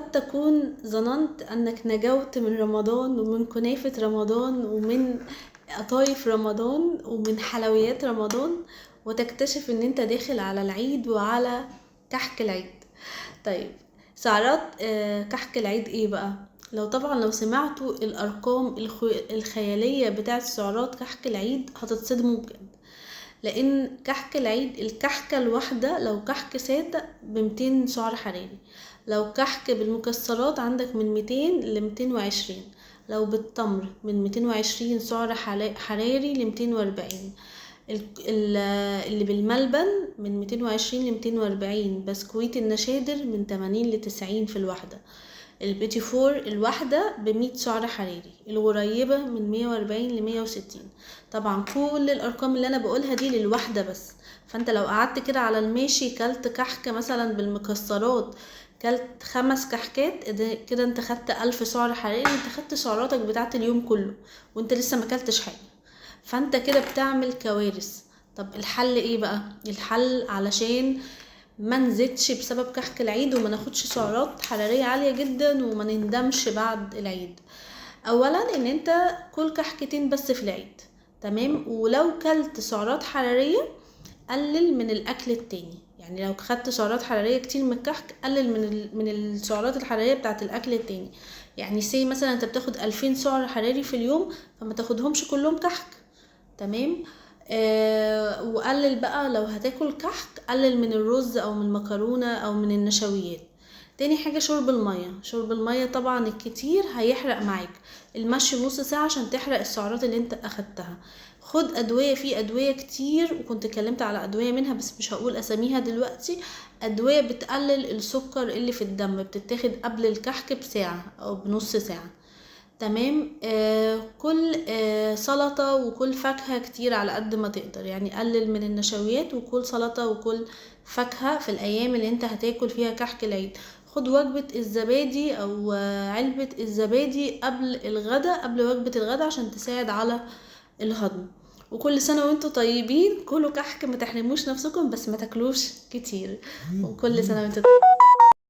قد تكون ظننت أنك نجوت من رمضان ومن كنافة رمضان ومن قطايف رمضان ومن حلويات رمضان، وتكتشف ان انت داخل على العيد وعلى كحك العيد. طيب، سعرات كحك العيد ايه بقى؟ لو سمعتوا الارقام الخيالية بتاعت سعرات كحك العيد هتتصدموا بجد. لان كحك العيد الكحكة الواحدة لو كحك سادة ب200 سعر حراري، لو كحك بالمكسرات عندك من 200 ل220، لو بالتمر من 220 سعر حراري ل240، اللي بالملبن من 220 ل240، بسكويت النشادر من 80 ل90 في الواحدة، البيتي فور الواحدة ب100 سعر حراري، الغريبة من 140 ل160. طبعا كل الارقام اللي انا بقولها دي للواحدة بس. فانت لو قعدت كده على الماشي كلت كحكة مثلا بالمكسرات، كلت 5 كحكات كده انت خدت 1000 سعر حراري، انت خدت سعراتك بتاعت اليوم كله وانت لسه ما كلتش حاجة. فانت كده بتعمل كوارث. طب الحل ايه بقى؟ الحل علشان ما نزيدش بسبب كحك العيد وما ناخدش سعرات حرارية عالية جدا وما نندمش بعد العيد. اولا ان انت كل كحكتين بس في العيد، تمام؟ ولو كلت سعرات حرارية قلل من الاكل التاني. يعني لو خدت سعرات حرارية كتير من الكحك قلل من السعرات الحرارية بتاعت الاكل التاني. يعني مثلا انت بتاخد 2000 سعر حراري في اليوم، فما تاخدهمش كلهم كحك، تمام؟ وقلل بقى لو هتاكل كحك قلل من الرز او من المكرونة او من النشويات. تاني حاجة شرب المية طبعا الكتير هيحرق معاك. المشي نص ساعة عشان تحرق السعرات اللي انت اخدتها. خد ادوية، في ادوية كتير وكنت اتكلمت على ادوية منها بس مش هقول اساميها دلوقتي. ادوية بتقلل السكر اللي في الدم، بتتاخد قبل الكحك بساعة او بنص ساعة، تمام؟ كل سلطة وكل فاكهة كتير على قد ما تقدر. يعني قلل من النشويات وكل سلطة وكل فاكهة في الايام اللي انت هتاكل فيها كحك العيد. خد وجبة الزبادي او علبة الزبادي قبل وجبة الغدا عشان تساعد على الهضم. وكل سنة وانتوا طيبين، كلوا كحك، ما تحرموش نفسكم بس ما تاكلوش كتير. وكل سنة وانتوا طيبين.